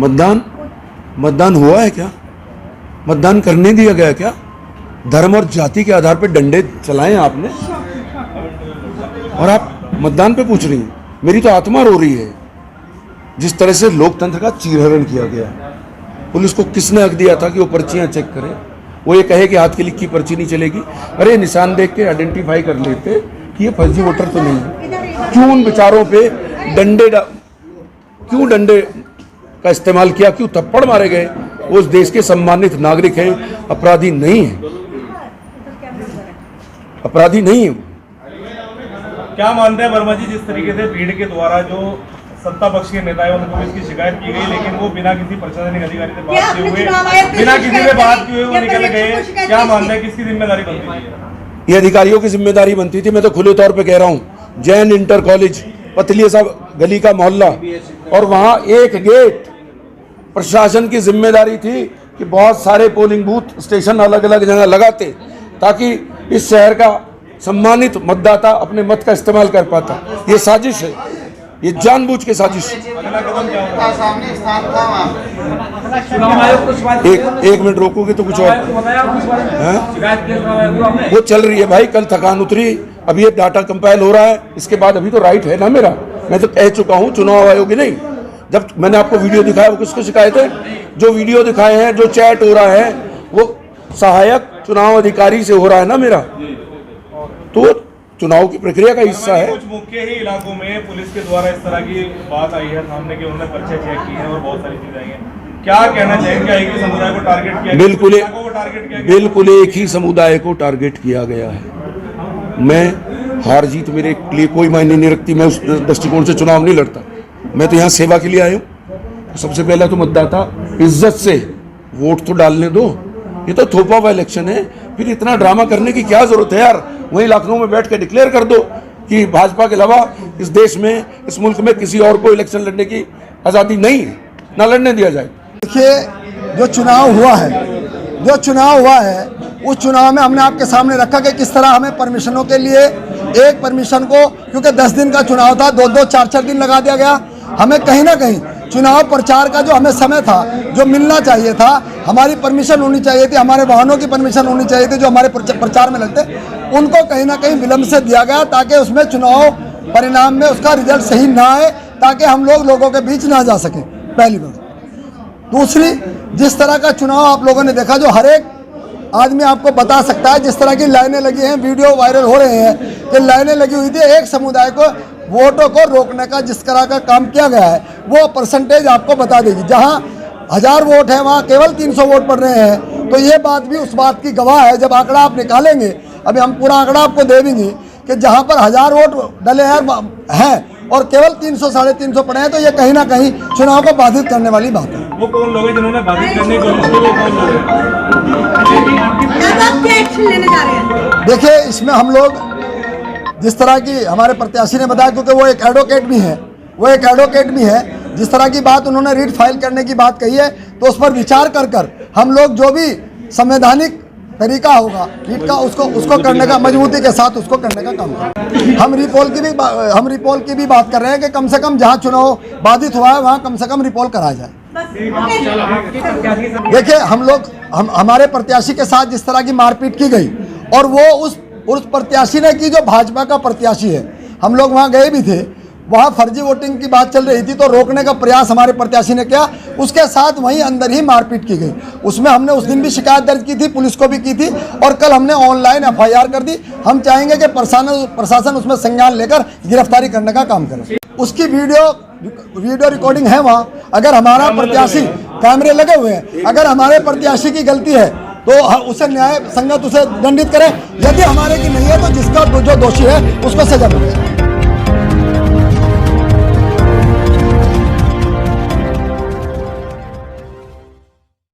मतदान हुआ है क्या? मतदान करने दिया गया क्या? धर्म और जाति के आधार पर डंडे चलाए आपने और आप मतदान पे पूछ रही हैं। मेरी तो आत्मा रो रही है जिस तरह से लोकतंत्र का चीरहरण किया गया। पुलिस को किसने हक दिया था कि वो पर्चियां चेक करे? वो ये कहे कि हाथ की लिखी पर्ची नहीं चलेगी। अरे निशान देख के आइडेंटिफाई कर लेते कि ये फर्जी वोटर तो नहीं है। क्यों उन बेचारों पे क्यों डंडे का इस्तेमाल किया? क्यों थप्पड़ मारे गए? वो उस देश के सम्मानित नागरिक हैं, अपराधी नहीं है, अपराधी नहीं है। क्या मानते हैं वर्मा जी, जिस तरीके से भीड़ के द्वारा जो सत्ता पक्ष के नेता है उनको इसकी शिकायत की गई, लेकिन वो बिना किसी प्रशासनिक अधिकारी से बात किए हुए, बिना किसी से बात किए हुए वो निकल गए, क्या मानते हैं किसकी जिम्मेदारी बनती थी? ये अधिकारियों की जिम्मेदारी बनती थी। मैं तो खुले तौर पे कह रहा हूँ, जैन इंटर कॉलेज पतलिया साहब गली का मोहल्ला, और वहाँ एक गेट प्रशासन की जिम्मेदारी थी कि बहुत सारे पोलिंग बूथ स्टेशन अलग अलग जगह लगाते ताकि इस शहर का सम्मानित मतदाता अपने मत का इस्तेमाल कर पाता। ये साजिश है, ये जानबूझ के साजिश। एक मिनट रोकोगे तो कुछ और वो चल रही है भाई। कल थकान उतरी, अब ये डाटा कंपाइल हो रहा है, इसके बाद अभी तो राइट है ना मेरा। मैं तो कह चुका हूँ चुनाव आयोग की नहीं। जब मैंने आपको वीडियो दिखाया वो किसको शिकायत है? जो वीडियो दिखाए हैं, जो चैट हो रहा है, वो सहायक चुनाव अधिकारी से हो रहा है ना मेरा, तो चुनाव की प्रक्रिया का हिस्सा है। कुछ मुख्य ही इलाकों में पुलिस के द्वारा इस तरह की बात आई है सामने कि उन्होंने पर्चे चेक किए हैं और बहुत सारी चीजें आई हैं। क्या कहना चाहेंगे? क्या एक ही समुदाय को टारगेट किया गया? बिल्कुल एक ही समुदाय को टारगेट किया गया है। मैं हार जीत मेरे लिए कोई मायने नहीं रखती। मैं उस दृष्टिकोण से चुनाव नहीं लड़ता। मैं तो यहाँ सेवा के लिए आया हूँ। सबसे पहला तो मतदाता इज्जत से वोट तो डालने दो। ये तो थोपा हुआ इलेक्शन है, फिर इतना ड्रामा करने की क्या जरूरत है यार? वहीं लखनऊ में बैठ के डिक्लेयर कर दो कि भाजपा के अलावा इस देश में, इस मुल्क में किसी और को इलेक्शन लड़ने की आज़ादी नहीं है, ना लड़ने दिया जाए। देखिए, जो चुनाव हुआ है उस चुनाव में हमने आपके सामने रखा कि किस तरह हमें परमिशनों के लिए एक परमिशन को, क्योंकि 10 दिन का चुनाव था, 2-2, 4-4 दिन लगा दिया गया। हमें कहीं ना कहीं चुनाव प्रचार का जो हमें समय था, जो मिलना चाहिए था, हमारी परमिशन होनी चाहिए थी, हमारे वाहनों की परमिशन होनी चाहिए थी जो हमारे प्रचार में लगते, उनको कहीं ना कहीं विलम्ब से दिया गया ताकि उसमें चुनाव परिणाम में उसका रिजल्ट सही ना आए, ताकि हम लोगों के बीच ना जा सकें, पहली बात। दूसरी, जिस तरह का चुनाव आप लोगों ने देखा, जो हर एक आदमी आपको बता सकता है, जिस तरह की लाइनें लगी हैं, वीडियो वायरल हो रहे हैं कि लाइनें लगी हुई थी, एक समुदाय को वोटों को रोकने का जिस तरह का काम किया गया है वो परसेंटेज आपको बता देगी। जहां 1000 वोट है वहां केवल 300 वोट पड़ रहे हैं। तो ये बात भी उस बात की गवाह है। जब आंकड़ा आप निकालेंगे, अभी हम पूरा आंकड़ा आपको दे देंगे कि जहां पर 1000 वोट डले हैं और केवल 300 साढ़े 300 पड़े हैं, तो ये कहीं ना कहीं चुनाव को बाधित करने वाली बात है। वो कौन लोग हैं जिन्होंने बाधित करने की कोशिश की? देखिए, इसमें हम लोग जिस तरह की हमारे प्रत्याशी ने बताया, क्योंकि वो एक एडवोकेट भी है, जिस तरह की बात उन्होंने रीट फाइल करने की बात कही है, तो उस पर विचार कर हम लोग जो भी संवैधानिक तरीका होगा रीट का उसको करने का, मजबूती के साथ उसको करने का काम करें। हम रिपोल की भी बात कर रहे हैं कि कम से कम जहां चुनाव बाधित हुआ है वहां कम से कम रिपोल कराया जाए। देखिए, हमारे प्रत्याशी के साथ जिस तरह की मारपीट की गई, और वो उस प्रत्याशी ने की जो भाजपा का प्रत्याशी है, हम लोग वहां गए भी थे, वहां फर्जी वोटिंग की बात चल रही थी, तो रोकने का प्रयास हमारे प्रत्याशी ने किया, उसके साथ वहीं अंदर ही मारपीट की गई। उसमें हमने उस दिन भी शिकायत दर्ज की थी, पुलिस को भी की थी, और कल हमने ऑनलाइन FIR कर दी। हम चाहेंगे कि प्रशासन उसमें संज्ञान लेकर गिरफ्तारी करने का काम करे। उसकी वीडियो रिकॉर्डिंग है वहाँ। अगर हमारा प्रत्याशी, कैमरे लगे हुए हैं, अगर हमारे प्रत्याशी की गलती है तो उसे न्याय संगत उसे दंडित करें। यदि हमारे की नहीं है तो जिसका जो दोषी है उसको सजा मिले।